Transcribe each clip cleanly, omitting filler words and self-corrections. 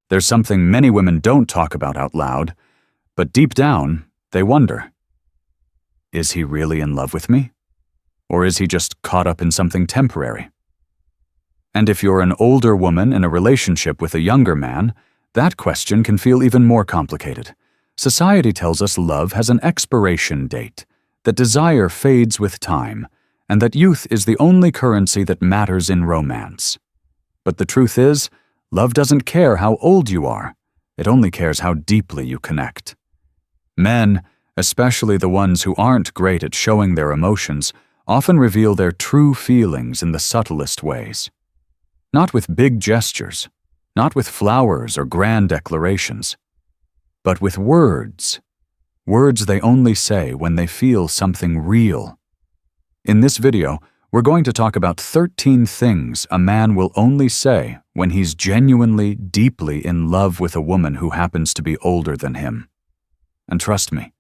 There's something many women don't talk about out loud, but deep down, they wonder, is he really in love with me? Or is he just caught up in something temporary? And if you're an older woman in a relationship with a younger man, that question can feel even more complicated. Society tells us love has an expiration date, that desire fades with time, and that youth is the only currency that matters in romance. But the truth is, love doesn't care how old you are. It only cares how deeply you connect. Men, especially the ones who aren't great at showing their emotions, often reveal their true feelings in the subtlest ways. Not with big gestures, not with flowers or grand declarations, but with words. Words they only say when they feel something real. In this video, we're going to talk about 13 things a man will only say when he's genuinely, deeply in love with a woman who happens to be older than him. And trust me,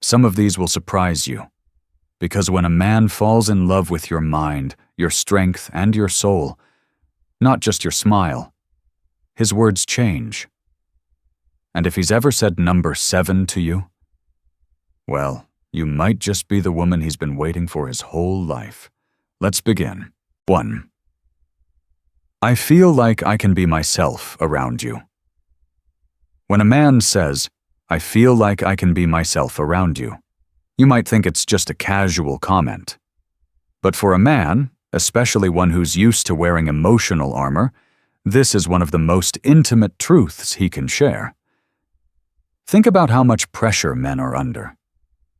some of these will surprise you. Because when a man falls in love with your mind, your strength, and your soul, not just your smile, his words change. And if he's ever said number 7 to you, well, you might just be the woman he's been waiting for his whole life. Let's begin. 1. I feel like I can be myself around you. When a man says, I feel like I can be myself around you, you might think it's just a casual comment. But for a man, especially one who's used to wearing emotional armor, this is one of the most intimate truths he can share. Think about how much pressure men are under.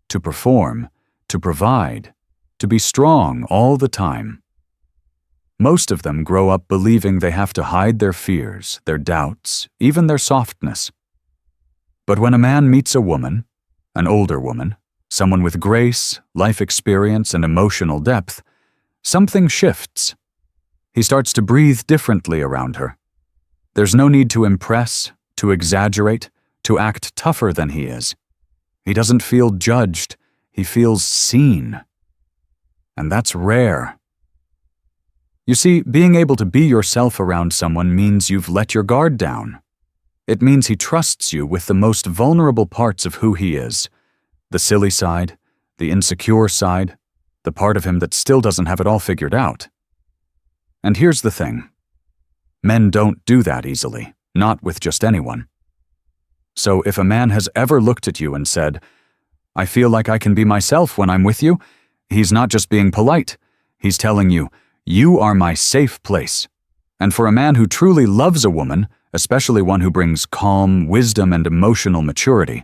To perform, to provide, to be strong all the time. Most of them grow up believing they have to hide their fears, their doubts, even their softness. But when a man meets a woman, an older woman, someone with grace, life experience, and emotional depth, something shifts. He starts to breathe differently around her. There's no need to impress, to exaggerate, to act tougher than he is. He doesn't feel judged, he feels seen. And that's rare. You see, being able to be yourself around someone means you've let your guard down. It means he trusts you with the most vulnerable parts of who he is. The silly side, the insecure side, the part of him that still doesn't have it all figured out. And here's the thing. Men don't do that easily, not with just anyone. So if a man has ever looked at you and said, I feel like I can be myself when I'm with you, he's not just being polite. He's telling you, you are my safe place. And for a man who truly loves a woman, especially one who brings calm, wisdom, and emotional maturity,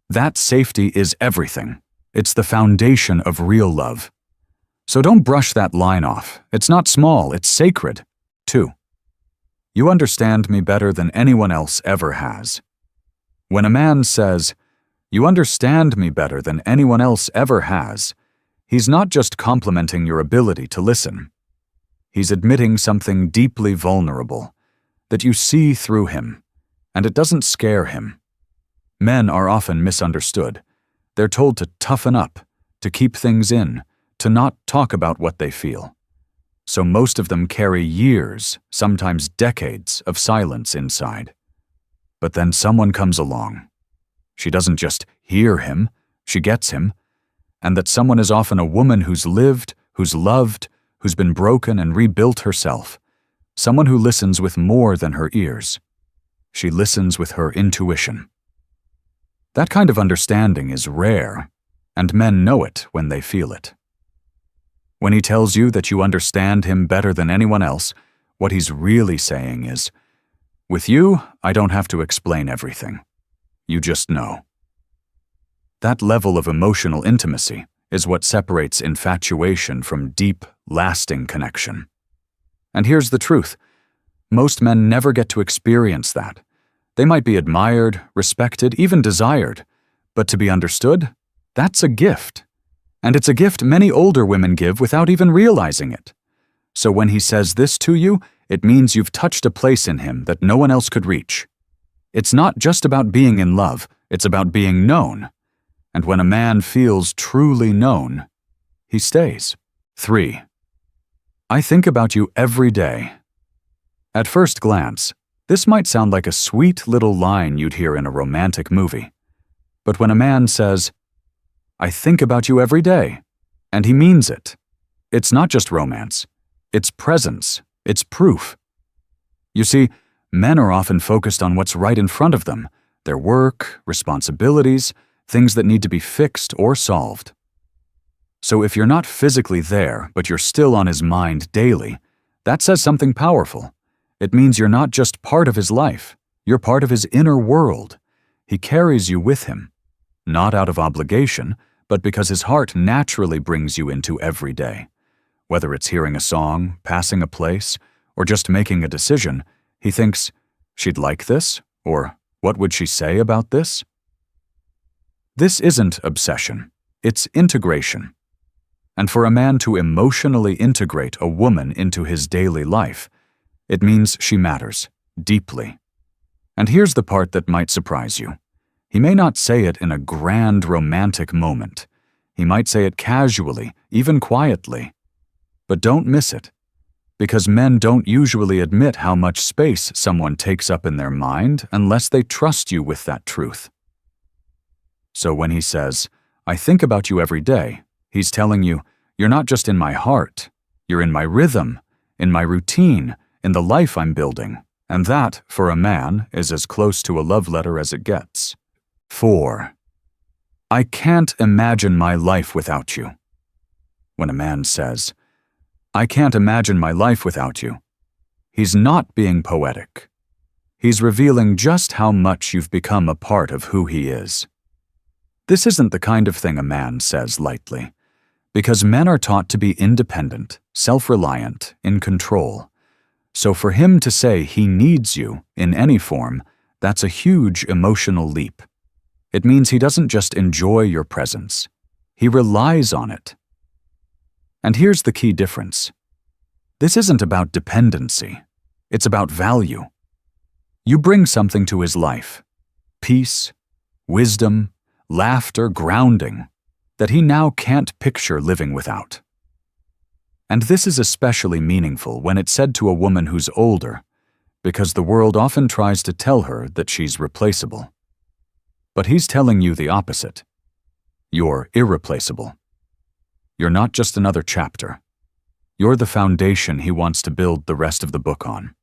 that safety is everything. It's the foundation of real love. So don't brush that line off. It's not small, it's sacred. 2. You understand me better than anyone else ever has. When a man says, you understand me better than anyone else ever has, he's not just complimenting your ability to listen. He's admitting something deeply vulnerable, that you see through him, and it doesn't scare him. Men are often misunderstood. They're told to toughen up, to keep things in, to not talk about what they feel. So most of them carry years, sometimes decades, of silence inside. But then someone comes along. She doesn't just hear him, she gets him. And that someone is often a woman who's lived, who's loved, who's been broken and rebuilt herself. Someone who listens with more than her ears. She listens with her intuition. That kind of understanding is rare, and men know it when they feel it. When he tells you that you understand him better than anyone else, what he's really saying is, with you, I don't have to explain everything. You just know. That level of emotional intimacy is what separates infatuation from deep, lasting connection. And here's the truth. Most men never get to experience that. They might be admired, respected, even desired. But to be understood, that's a gift. And it's a gift many older women give without even realizing it. So when he says this to you, it means you've touched a place in him that no one else could reach. It's not just about being in love, it's about being known. And when a man feels truly known, he stays. 3. I think about you every day. At first glance, This might sound like a sweet little line you'd hear in a romantic movie. But when a man says, "I think about you every day," and he means it, it's not just romance. It's presence. It's proof. You see, men are often focused on what's right in front of them, their work, responsibilities, things that need to be fixed or solved. So if you're not physically there, but you're still on his mind daily, that says something powerful. It means you're not just part of his life, you're part of his inner world. He carries you with him, not out of obligation, but because his heart naturally brings you into every day. Whether it's hearing a song, passing a place, or just making a decision, he thinks, "She'd like this," or "What would she say about this?" This isn't obsession, it's integration. And for a man to emotionally integrate a woman into his daily life, it means she matters, deeply. And here's the part that might surprise you. He may not say it in a grand romantic moment. He might say it casually, even quietly. But don't miss it, because men don't usually admit how much space someone takes up in their mind unless they trust you with that truth. So when he says, "I think about you every day," he's telling you, you're not just in my heart, you're in my rhythm, in my routine, in the life I'm building, and that, for a man, is as close to a love letter as it gets. 4. I can't imagine my life without you. When a man says, "I can't imagine my life without you," he's not being poetic. He's revealing just how much you've become a part of who he is. This isn't the kind of thing a man says lightly, because men are taught to be independent, self-reliant, in control. So for him to say he needs you in any form, that's a huge emotional leap. It means he doesn't just enjoy your presence, he relies on it. And here's the key difference. This isn't about dependency, it's about value. You bring something to his life, peace, wisdom, laughter, grounding, that he now can't picture living without. And this is especially meaningful when it's said to a woman who's older, because the world often tries to tell her that she's replaceable. But he's telling you the opposite. You're irreplaceable. You're not just another chapter. You're the foundation he wants to build the rest of the book on.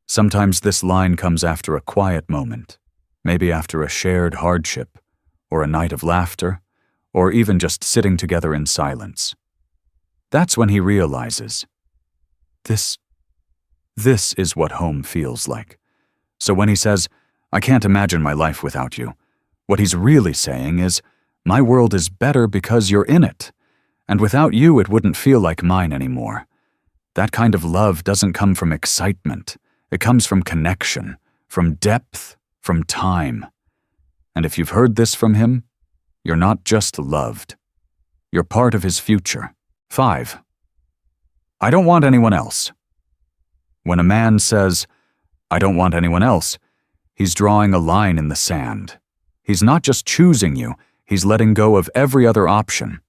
Sometimes this line comes after a quiet moment, maybe after a shared hardship, or a night of laughter, or even just sitting together in silence. That's when he realizes, this is what home feels like. So when he says, "I can't imagine my life without you," what he's really saying is, "My world is better because you're in it, and without you it wouldn't feel like mine anymore." That kind of love doesn't come from excitement. It comes from connection, from depth, from time. And if you've heard this from him, you're not just loved. You're part of his future. 5. I don't want anyone else. When a man says, "I don't want anyone else," he's drawing a line in the sand. He's not just choosing you, he's letting go of every other option.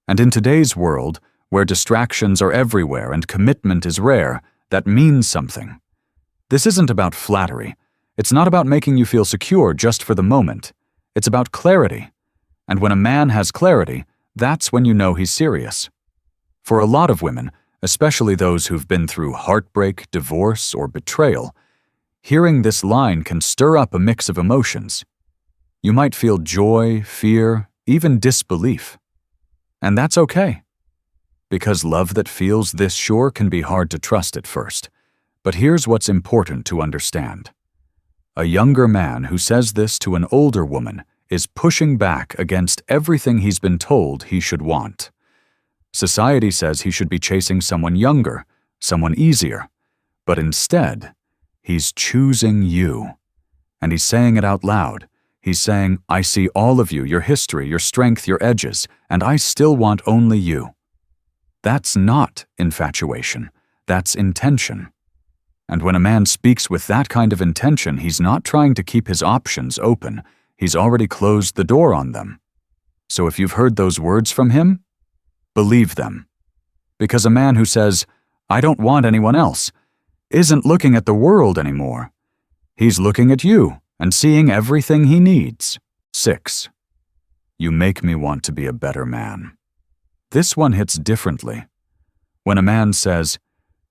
And in today's world, where distractions are everywhere and commitment is rare, that means something. This isn't about flattery. It's not about making you feel secure just for the moment. It's about clarity. And when a man has clarity, that's when you know he's serious. For a lot of women, especially those who've been through heartbreak, divorce, or betrayal, hearing this line can stir up a mix of emotions. You might feel joy, fear, even disbelief. And that's okay. Because love that feels this sure can be hard to trust at first. But here's what's important to understand. A younger man who says this to an older woman is pushing back against everything he's been told he should want. Society says he should be chasing someone younger, someone easier. But instead, he's choosing you. And he's saying it out loud. He's saying, "I see all of you, your history, your strength, your edges, and I still want only you." That's not infatuation. That's intention. And when a man speaks with that kind of intention, he's not trying to keep his options open. He's already closed the door on them. So if you've heard those words from him, believe them. Because a man who says, "I don't want anyone else," isn't looking at the world anymore. He's looking at you and seeing everything he needs. 6. You make me want to be a better man. This one hits differently. When a man says,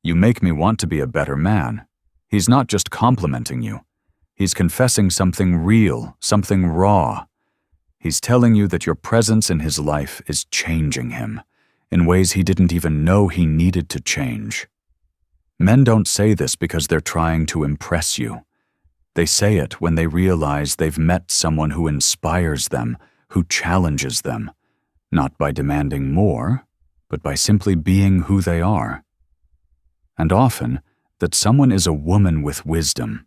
"You make me want to be a better man," he's not just complimenting you. He's confessing something real, something raw. He's telling you that your presence in his life is changing him in ways he didn't even know he needed to change. Men don't say this because they're trying to impress you. They say it when they realize they've met someone who inspires them, who challenges them, not by demanding more, but by simply being who they are. And often, that someone is a woman with wisdom,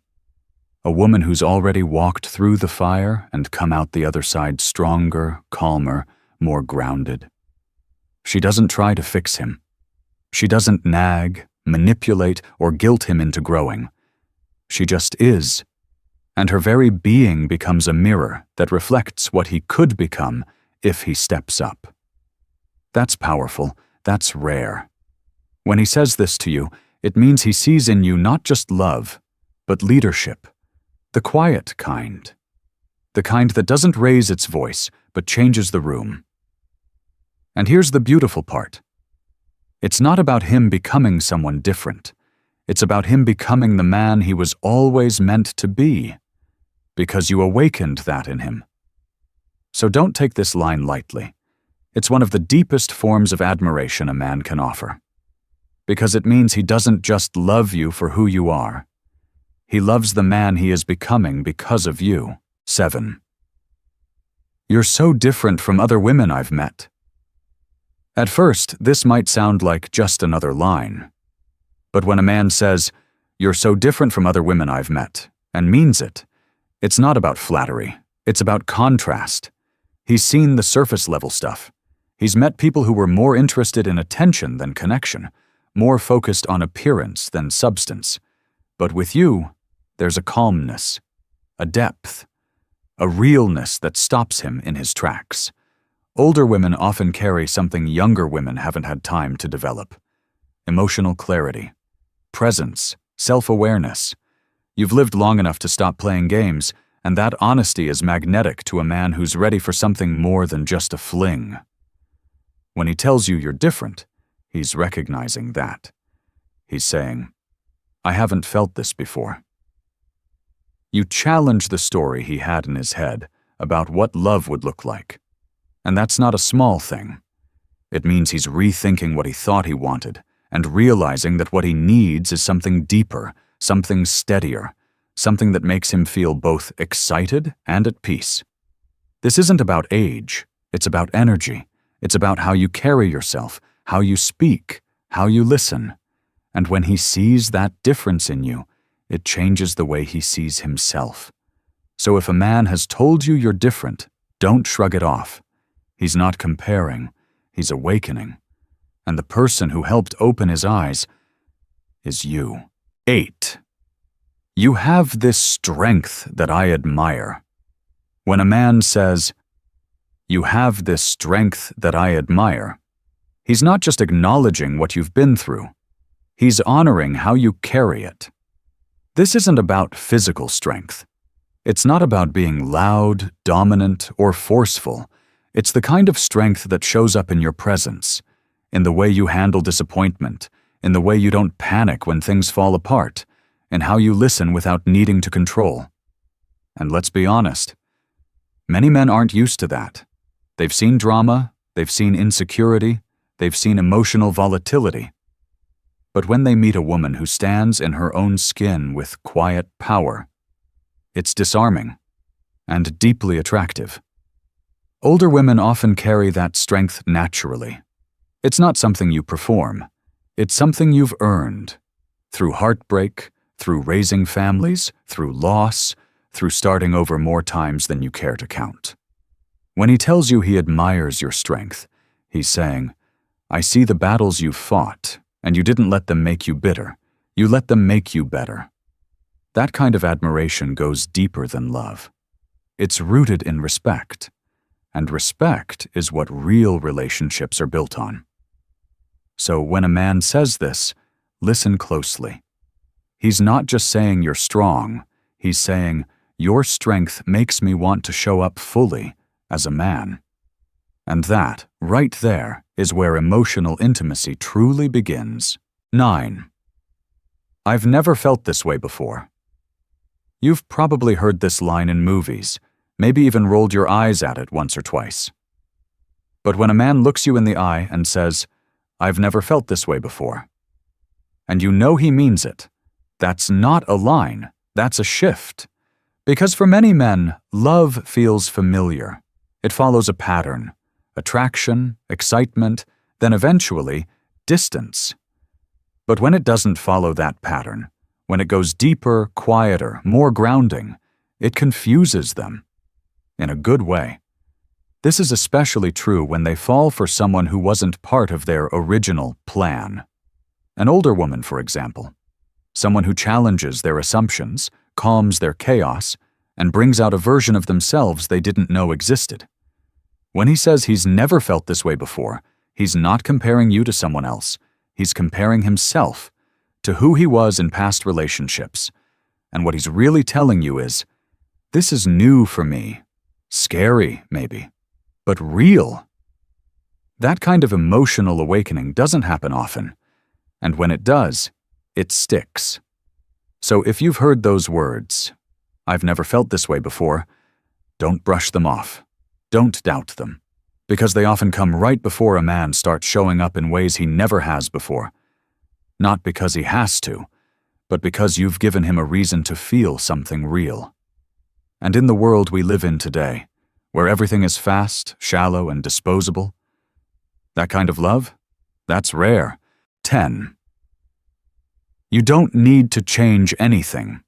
a woman who's already walked through the fire and come out the other side stronger, calmer, more grounded. She doesn't try to fix him. She doesn't nag, manipulate, or guilt him into growing. She just is, and her very being becomes a mirror that reflects what he could become if he steps up. That's powerful. That's rare. When he says this to you, it means he sees in you not just love, but leadership. The quiet kind. The kind that doesn't raise its voice, but changes the room. And here's the beautiful part. It's not about him becoming someone different. It's about him becoming the man he was always meant to be, because you awakened that in him. So don't take this line lightly. It's one of the deepest forms of admiration a man can offer, because it means he doesn't just love you for who you are. He loves the man he is becoming because of you. 7. You're so different from other women I've met. At first, this might sound like just another line. But when a man says, "You're so different from other women I've met," and means it, it's not about flattery. It's about contrast. He's seen the surface level stuff. He's met people who were more interested in attention than connection, more focused on appearance than substance. But with you, there's a calmness, a depth, a realness that stops him in his tracks. Older women often carry something younger women haven't had time to develop. Emotional clarity, presence, self-awareness. You've lived long enough to stop playing games, and that honesty is magnetic to a man who's ready for something more than just a fling. When he tells you you're different, he's recognizing that. He's saying, "I haven't felt this before." You challenge the story he had in his head about what love would look like. And that's not a small thing. It means he's rethinking what he thought he wanted and realizing that what he needs is something deeper, something steadier, something that makes him feel both excited and at peace. This isn't about age. It's about energy. It's about how you carry yourself, how you speak, how you listen. And when he sees that difference in you, it changes the way he sees himself. So if a man has told you you're different, don't shrug it off. He's not comparing, he's awakening. And the person who helped open his eyes is you. 8. You have this strength that I admire. When a man says, "You have this strength that I admire," he's not just acknowledging what you've been through. He's honoring how you carry it. This isn't about physical strength. It's not about being loud, dominant, or forceful. It's the kind of strength that shows up in your presence, in the way you handle disappointment, in the way you don't panic when things fall apart, in how you listen without needing to control. And let's be honest, many men aren't used to that. They've seen drama, they've seen insecurity, they've seen emotional volatility. But when they meet a woman who stands in her own skin with quiet power, it's disarming and deeply attractive. Older women often carry that strength naturally. It's not something you perform. It's something you've earned. Through heartbreak, through raising families, through loss, through starting over more times than you care to count. When he tells you he admires your strength, he's saying, "I see the battles you've fought, and you didn't let them make you bitter. You let them make you better." That kind of admiration goes deeper than love. It's rooted in respect. And respect is what real relationships are built on. So when a man says this, listen closely. He's not just saying you're strong, He's saying, your strength makes me want to show up fully as a man. And that, right there, is where emotional intimacy truly begins. 9. I've never felt this way before. You've probably heard this line in movies, maybe even rolled your eyes at it once or twice. But when a man looks you in the eye and says, I've never felt this way before, and you know he means it, that's not a line, that's a shift. Because for many men, love feels familiar. It follows a pattern: attraction, excitement, then eventually, distance. But when it doesn't follow that pattern, when it goes deeper, quieter, more grounding, it confuses them. In a good way. This is especially true when they fall for someone who wasn't part of their original plan. An older woman, for example. Someone who challenges their assumptions, calms their chaos, and brings out a version of themselves they didn't know existed. When he says he's never felt this way before, he's not comparing you to someone else. He's comparing himself to who he was in past relationships. And what he's really telling you is, this is new for me. Scary, maybe, but real. That kind of emotional awakening doesn't happen often, and when it does, it sticks. So if you've heard those words, I've never felt this way before, don't brush them off. Don't doubt them, because they often come right before a man starts showing up in ways he never has before. Not because he has to, but because you've given him a reason to feel something real. And in the world we live in today, where everything is fast, shallow, and disposable, that kind of love, that's rare. 10. You don't need to change anything.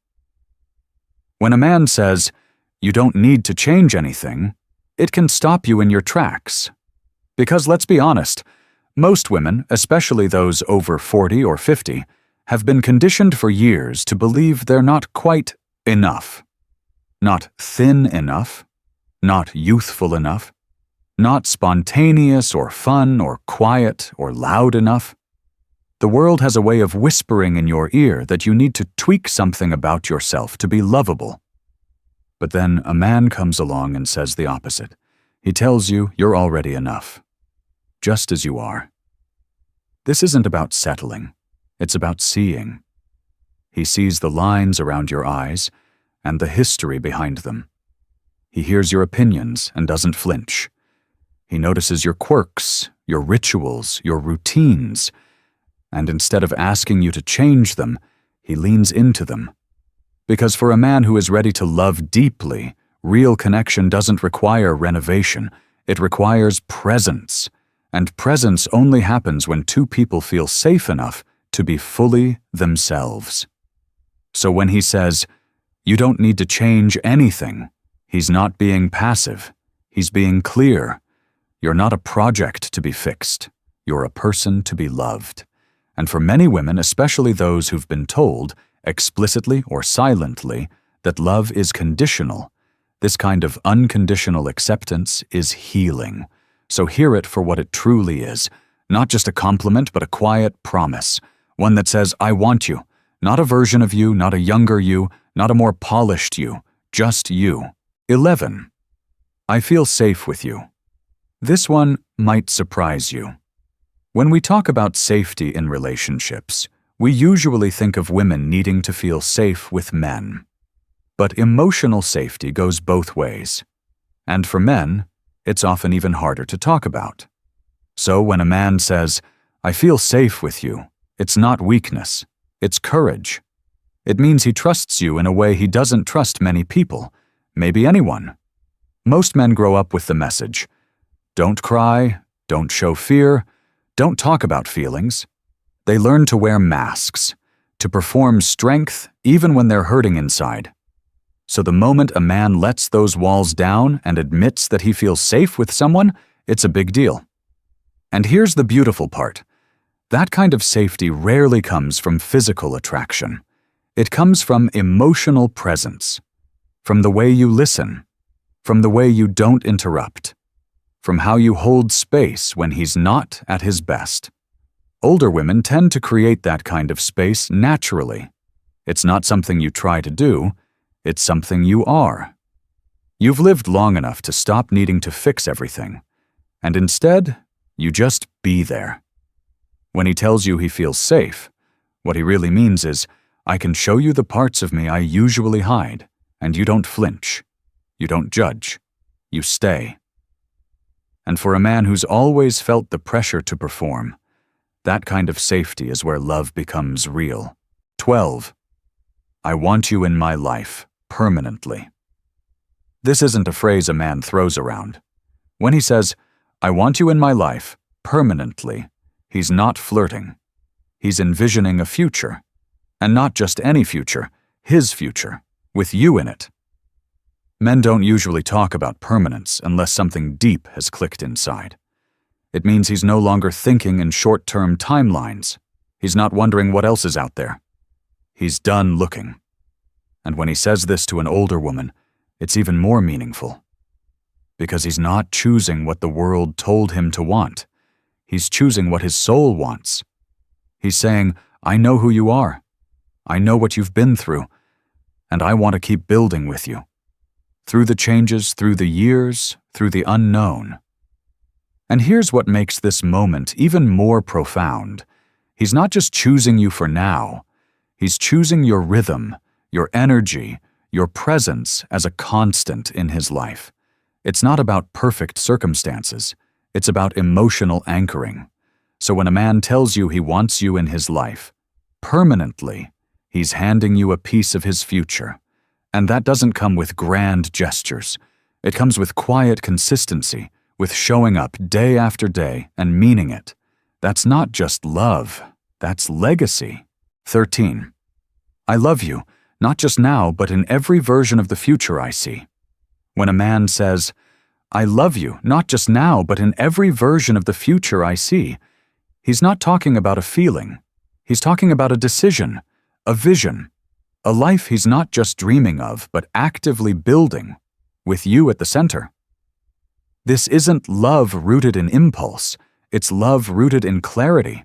When a man says, you don't need to change anything, it can stop you in your tracks. Because let's be honest, most women, especially those over 40 or 50, have been conditioned for years to believe they're not quite enough. Not thin enough, not youthful enough, not spontaneous or fun or quiet or loud enough. The world has a way of whispering in your ear that you need to tweak something about yourself to be lovable. But then a man comes along and says the opposite. He tells you you're already enough, just as you are. This isn't about settling, it's about seeing. He sees the lines around your eyes and the history behind them. He hears your opinions and doesn't flinch. He notices your quirks, your rituals, your routines, and instead of asking you to change them, he leans into them. Because for a man who is ready to love deeply, real connection doesn't require renovation, it requires presence. And presence only happens when two people feel safe enough to be fully themselves. So when he says, you don't need to change anything, he's not being passive, he's being clear. You're not a project to be fixed, you're a person to be loved. And for many women, especially those who've been told, explicitly or silently, that love is conditional, this kind of unconditional acceptance is healing. So hear it for what it truly is, not just a compliment but a quiet promise, one that says, I want you, not a version of you, not a younger you, not a more polished you, just you. 11. I feel safe with you. This one might surprise you. When we talk about safety in relationships, we usually think of women needing to feel safe with men. But emotional safety goes both ways. And for men, it's often even harder to talk about. So when a man says, I feel safe with you, it's not weakness, it's courage. It means he trusts you in a way he doesn't trust many people, maybe anyone. Most men grow up with the message, don't cry, don't show fear, don't talk about feelings. They learn to wear masks, to perform strength even when they're hurting inside. So the moment a man lets those walls down and admits that he feels safe with someone, it's a big deal. And here's the beautiful part. That kind of safety rarely comes from physical attraction. It comes from emotional presence, from the way you listen, from the way you don't interrupt, from how you hold space when he's not at his best. Older women tend to create that kind of space naturally. It's not something you try to do, It's something you are. You've lived long enough to stop needing to fix everything, and instead, you just be there. When he tells you he feels safe, what he really means is, I can show you the parts of me I usually hide, and you don't flinch. You don't judge. You stay. And for a man who's always felt the pressure to perform, that kind of safety is where love becomes real. 12. I want you in my life, permanently. This isn't a phrase a man throws around. When he says, I want you in my life, permanently, he's not flirting. He's envisioning a future. And not just any future, his future, with you in it. Men don't usually talk about permanence unless something deep has clicked inside. It means he's no longer thinking in short-term timelines. He's not wondering what else is out there. He's done looking. And when he says this to an older woman, it's even more meaningful. Because he's not choosing what the world told him to want. He's choosing what his soul wants. He's saying, I know who you are. I know what you've been through, and I want to keep building with you. Through the changes, through the years, through the unknown. And here's what makes this moment even more profound. He's not just choosing you for now. He's choosing your rhythm, your energy, your presence as a constant in his life. It's not about perfect circumstances. It's about emotional anchoring. So when a man tells you he wants you in his life, permanently, he's handing you a piece of his future. And that doesn't come with grand gestures. It comes with quiet consistency, with showing up day after day and meaning it. That's not just love. That's legacy. 13. I love you, not just now, but in every version of the future I see. When a man says, I love you, not just now, but in every version of the future I see, he's not talking about a feeling. He's talking about a decision, a vision, a life he's not just dreaming of, but actively building, with you at the center. This isn't love rooted in impulse. It's love rooted in clarity.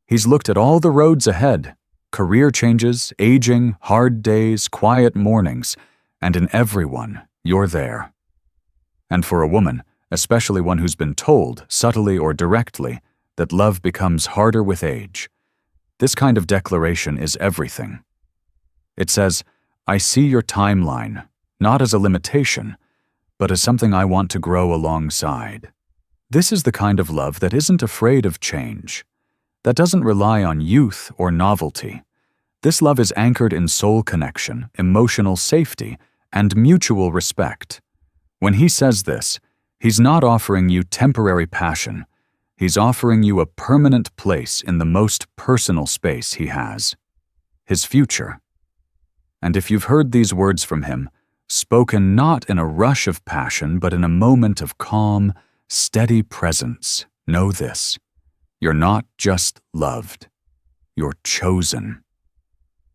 He's looked at all the roads ahead, career changes, aging, hard days, quiet mornings, and in every one, you're there. And for a woman, especially one who's been told, subtly or directly, that love becomes harder with age, this kind of declaration is everything. It says, I see your timeline, not as a limitation, but as something I want to grow alongside. This is the kind of love that isn't afraid of change, that doesn't rely on youth or novelty. This love is anchored in soul connection, emotional safety, and mutual respect. When he says this, he's not offering you temporary passion. He's offering you a permanent place in the most personal space he has, his future. And if you've heard these words from him, spoken not in a rush of passion, but in a moment of calm, steady presence, know this: you're not just loved, you're chosen.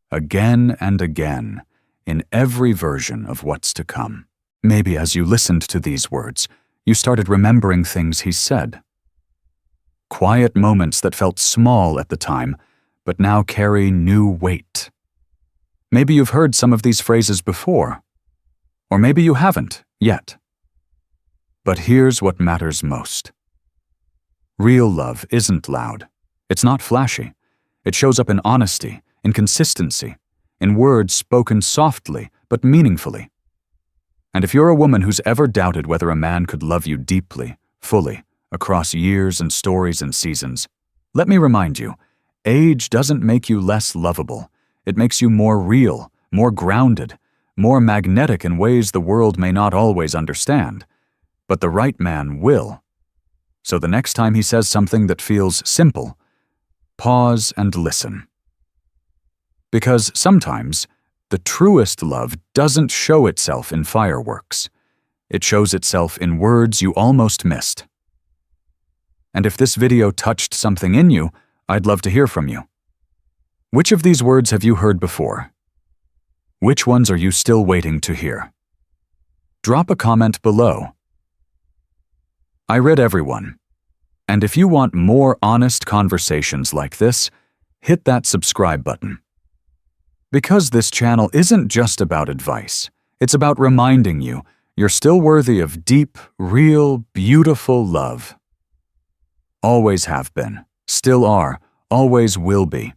Again and again, in every version of what's to come. Maybe as you listened to these words, you started remembering things he said. Quiet moments that felt small at the time, but now carry new weight. Maybe you've heard some of these phrases before, or maybe you haven't yet. But here's what matters most. Real love isn't loud. It's not flashy. It shows up in honesty, in consistency, in words spoken softly but meaningfully. And if you're a woman who's ever doubted whether a man could love you deeply, fully, across years and stories and seasons, let me remind you, age doesn't make you less lovable. It makes you more real, more grounded, more magnetic in ways the world may not always understand. But the right man will. So the next time he says something that feels simple, pause and listen. Because sometimes, the truest love doesn't show itself in fireworks. It shows itself in words you almost missed. And if this video touched something in you, I'd love to hear from you. Which of these words have you heard before? Which ones are you still waiting to hear? Drop a comment below. I read everyone. And if you want more honest conversations like this, hit that subscribe button. Because this channel isn't just about advice. It's about reminding you you're still worthy of deep, real, beautiful love. Always have been, still are, always will be.